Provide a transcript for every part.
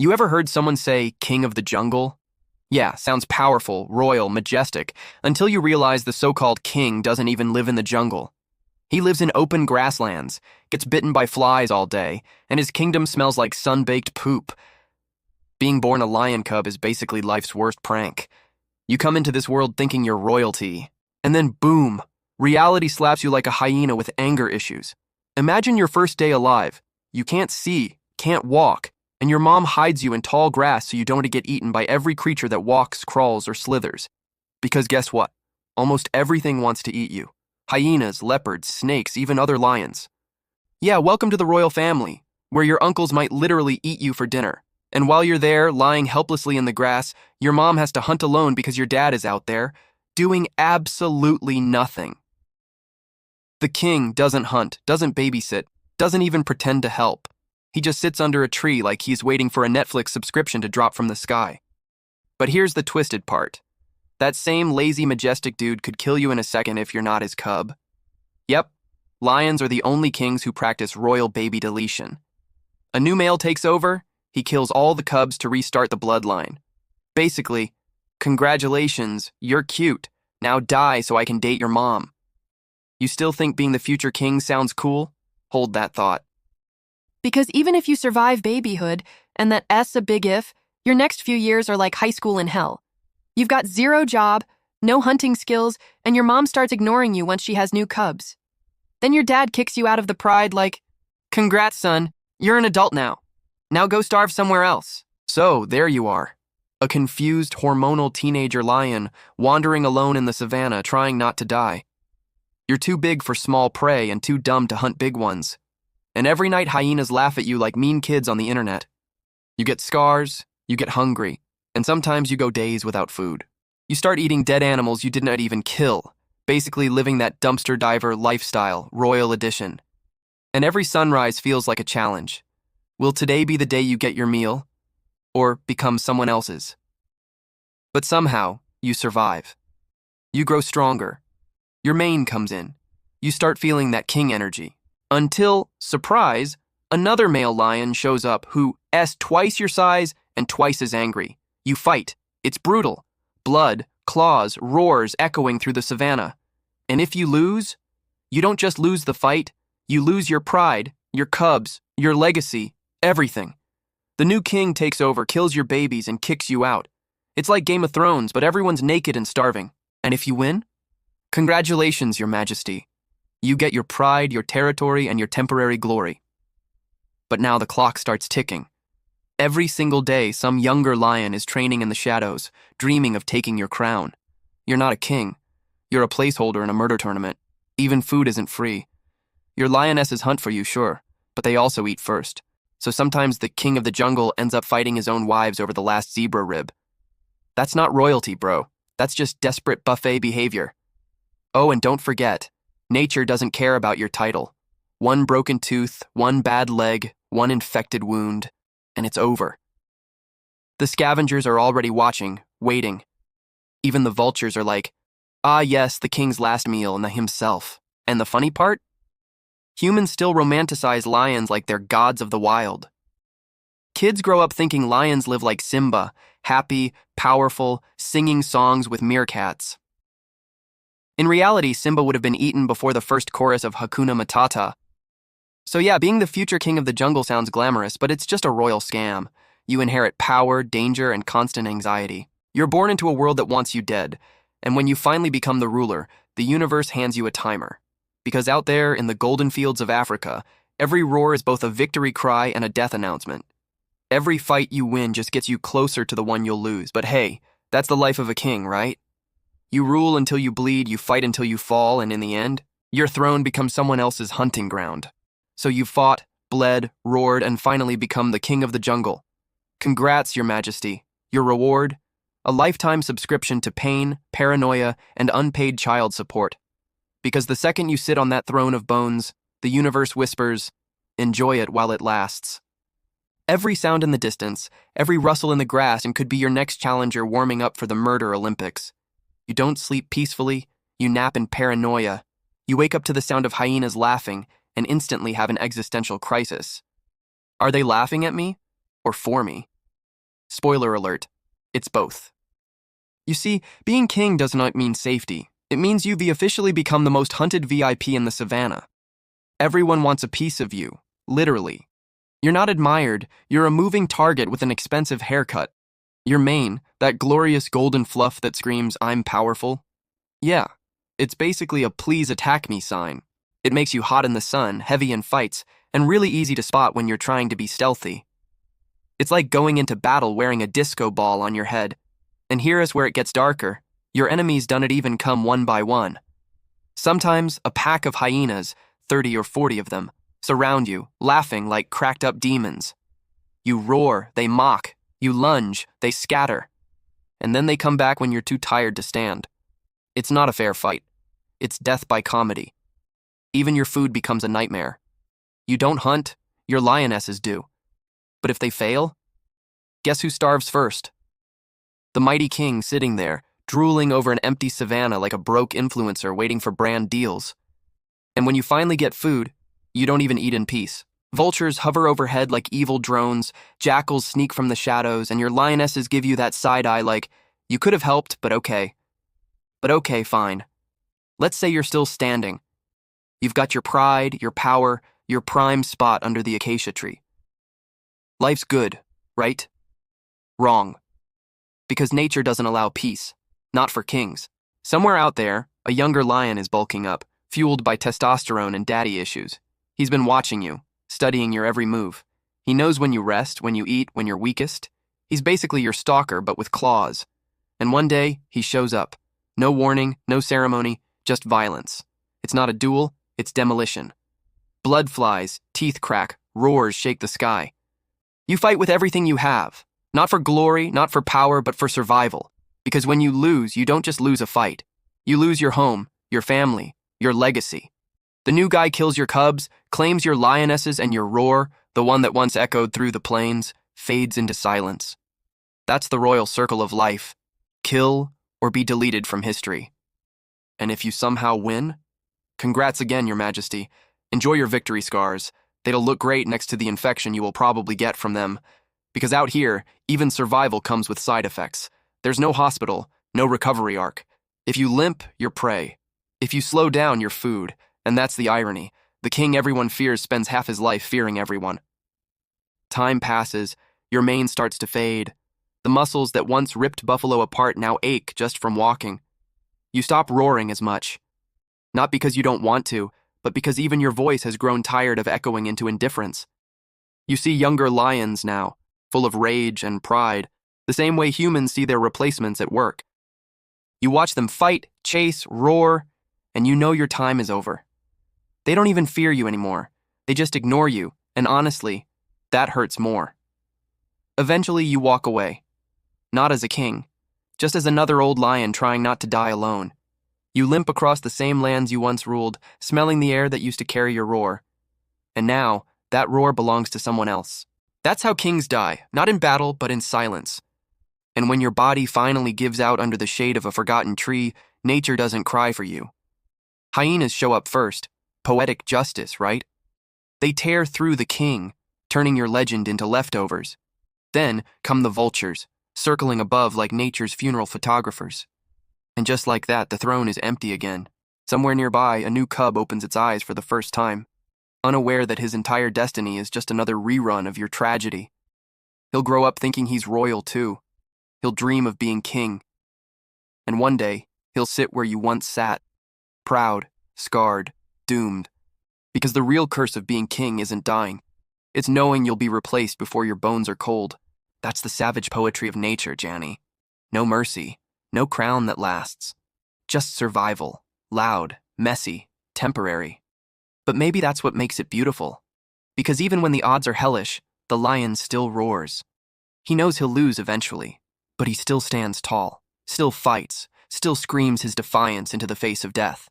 You ever heard someone say king of the jungle? Yeah, sounds powerful, royal, majestic, until you realize the so-called king doesn't even live in the jungle. He lives in open grasslands, gets bitten by flies all day, and his kingdom smells like sun-baked poop. Being born a lion cub is basically life's worst prank. You come into this world thinking you're royalty, and then boom, reality slaps you like a hyena with anger issues. Imagine your first day alive. You can't see, can't walk, and your mom hides you in tall grass so you don't get eaten by every creature that walks, crawls, or slithers. Because guess what? Almost everything wants to eat you. Hyenas, leopards, snakes, even other lions. Yeah, welcome to the royal family, where your uncles might literally eat you for dinner. And while you're there, lying helplessly in the grass, your mom has to hunt alone because your dad is out there, doing absolutely nothing. The king doesn't hunt, doesn't babysit, doesn't even pretend to help. He just sits under a tree like he's waiting for a Netflix subscription to drop from the sky. But here's the twisted part. That same lazy, majestic dude could kill you in a second if you're not his cub. Yep, lions are the only kings who practice royal baby deletion. A new male takes over, he kills all the cubs to restart the bloodline. Basically, congratulations, you're cute. Now die so I can date your mom. You still think being the future king sounds cool? Hold that thought. Because even if you survive babyhood, and that S a big if, your next few years are like high school in hell. You've got zero job, no hunting skills, and your mom starts ignoring you once she has new cubs. Then your dad kicks you out of the pride like, "Congrats, son, you're an adult now. Now go starve somewhere else." So, there you are. A confused, hormonal teenager lion wandering alone in the savannah trying not to die. You're too big for small prey and too dumb to hunt big ones. And every night hyenas laugh at you like mean kids on the internet. You get scars, you get hungry, and sometimes you go days without food. You start eating dead animals you did not even kill, basically living that dumpster diver lifestyle, royal edition. And every sunrise feels like a challenge. Will today be the day you get your meal? Or become someone else's? But somehow, you survive. You grow stronger. Your mane comes in. You start feeling that king energy. Until, surprise, another male lion shows up who is twice your size and twice as angry. You fight. It's brutal. Blood, claws, roars echoing through the savannah. And if you lose, you don't just lose the fight, you lose your pride, your cubs, your legacy, everything. The new king takes over, kills your babies, and kicks you out. It's like Game of Thrones, but everyone's naked and starving. And if you win? Congratulations, your majesty. You get your pride, your territory, and your temporary glory. But now the clock starts ticking. Every single day, some younger lion is training in the shadows, dreaming of taking your crown. You're not a king. You're a placeholder in a murder tournament. Even food isn't free. Your lionesses hunt for you, sure, but they also eat first. So sometimes the king of the jungle ends up fighting his own wives over the last zebra rib. That's not royalty, bro. That's just desperate buffet behavior. Oh, and don't forget, nature doesn't care about your title. One broken tooth, one bad leg, one infected wound, and it's over. The scavengers are already watching, waiting. Even the vultures are like, ah yes, the king's last meal and himself. And the funny part? Humans still romanticize lions like they're gods of the wild. Kids grow up thinking lions live like Simba, happy, powerful, singing songs with meerkats. In reality, Simba would have been eaten before the first chorus of Hakuna Matata. So yeah, being the future king of the jungle sounds glamorous, but it's just a royal scam. You inherit power, danger, and constant anxiety. You're born into a world that wants you dead, and when you finally become the ruler, the universe hands you a timer. Because out there in the golden fields of Africa, every roar is both a victory cry and a death announcement. Every fight you win just gets you closer to the one you'll lose, but hey, that's the life of a king, right? You rule until you bleed, you fight until you fall, and in the end, your throne becomes someone else's hunting ground. So you've fought, bled, roared, and finally become the king of the jungle. Congrats, your majesty. Your reward? A lifetime subscription to pain, paranoia, and unpaid child support. Because the second you sit on that throne of bones, the universe whispers, enjoy it while it lasts. Every sound in the distance, every rustle in the grass, and could be your next challenger warming up for the murder Olympics. You don't sleep peacefully, you nap in paranoia. You wake up to the sound of hyenas laughing and instantly have an existential crisis. Are they laughing at me or for me? Spoiler alert, it's both. You see, being king does not mean safety. It means you've officially become the most hunted VIP in the savannah. Everyone wants a piece of you, literally. You're not admired, you're a moving target with an expensive haircut. Your mane, that glorious golden fluff that screams, "I'm powerful." Yeah, it's basically a "please attack me" sign. It makes you hot in the sun, heavy in fights, and really easy to spot when you're trying to be stealthy. It's like going into battle wearing a disco ball on your head. And here is where it gets darker. Your enemies don't even come one by one. Sometimes a pack of hyenas, 30 or 40 of them, surround you, laughing like cracked up demons. You roar, they mock. You lunge, they scatter. And then they come back when you're too tired to stand. It's not a fair fight. It's death by comedy. Even your food becomes a nightmare. You don't hunt, your lionesses do. But if they fail, guess who starves first? The mighty king sitting there, drooling over an empty savannah like a broke influencer waiting for brand deals. And when you finally get food, you don't even eat in peace. Vultures hover overhead like evil drones, jackals sneak from the shadows, and your lionesses give you that side eye like, "You could have helped, but okay." But okay, fine. Let's say you're still standing. You've got your pride, your power, your prime spot under the acacia tree. Life's good, right? Wrong. Because nature doesn't allow peace. Not for kings. Somewhere out there, a younger lion is bulking up, fueled by testosterone and daddy issues. He's been watching you, studying your every move. He knows when you rest, when you eat, when you're weakest. He's basically your stalker, but with claws. And one day, he shows up. No warning, no ceremony, just violence. It's not a duel, it's demolition. Blood flies, teeth crack, roars shake the sky. You fight with everything you have. Not for glory, not for power, but for survival. Because when you lose, you don't just lose a fight. You lose your home, your family, your legacy. The new guy kills your cubs, claims your lionesses, and your roar, the one that once echoed through the plains, fades into silence. That's the royal circle of life. Kill or be deleted from history. And if you somehow win, congrats again, Your Majesty. Enjoy your victory scars. They'll look great next to the infection you will probably get from them. Because out here, even survival comes with side effects. There's no hospital, no recovery arc. If you limp, you're prey. If you slow down, you're food. And that's the irony. The king everyone fears spends half his life fearing everyone. Time passes, your mane starts to fade. The muscles that once ripped buffalo apart now ache just from walking. You stop roaring as much. Not because you don't want to, but because even your voice has grown tired of echoing into indifference. You see younger lions now, full of rage and pride, the same way humans see their replacements at work. You watch them fight, chase, roar, and you know your time is over. They don't even fear you anymore. They just ignore you, and honestly, that hurts more. Eventually, you walk away. Not as a king, just as another old lion trying not to die alone. You limp across the same lands you once ruled, smelling the air that used to carry your roar. And now, that roar belongs to someone else. That's how kings die, not in battle, but in silence. And when your body finally gives out under the shade of a forgotten tree, nature doesn't cry for you. Hyenas show up first. Poetic justice, right? They tear through the king, turning your legend into leftovers. Then come the vultures, circling above like nature's funeral photographers. And just like that, the throne is empty again. Somewhere nearby, a new cub opens its eyes for the first time, unaware that his entire destiny is just another rerun of your tragedy. He'll grow up thinking he's royal too. He'll dream of being king. And one day, he'll sit where you once sat, proud, scarred, doomed. Because the real curse of being king isn't dying. It's knowing you'll be replaced before your bones are cold. That's the savage poetry of nature, Janny. No mercy, no crown that lasts. Just survival, loud, messy, temporary. But maybe that's what makes it beautiful. Because even when the odds are hellish, the lion still roars. He knows he'll lose eventually, but he still stands tall, still fights, still screams his defiance into the face of death.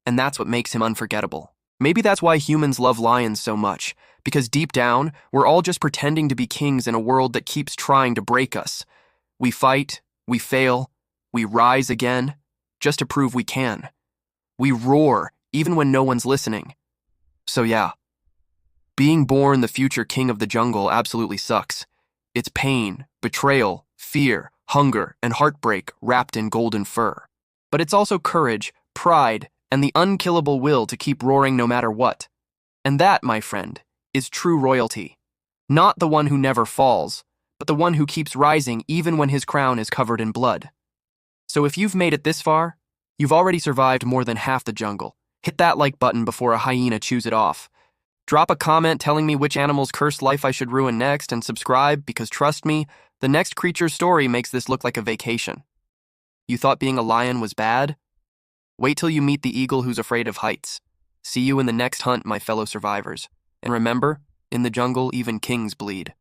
And that's what makes him unforgettable. Maybe that's why humans love lions so much, because deep down, we're all just pretending to be kings in a world that keeps trying to break us. We fight, we fail, we rise again, just to prove we can. We roar, even when no one's listening. So yeah, being born the future king of the jungle absolutely sucks. It's pain, betrayal, fear, hunger, and heartbreak wrapped in golden fur. But it's also courage, pride, and the unkillable will to keep roaring no matter what. And that, my friend, is true royalty. Not the one who never falls, but the one who keeps rising even when his crown is covered in blood. So if you've made it this far, you've already survived more than half the jungle. Hit that like button before a hyena chews it off. Drop a comment telling me which animal's cursed life I should ruin next, and subscribe because trust me, the next creature's story makes this look like a vacation. You thought being a lion was bad? Wait till you meet the eagle who's afraid of heights. See you in the next hunt, my fellow survivors. And remember, in the jungle, even kings bleed.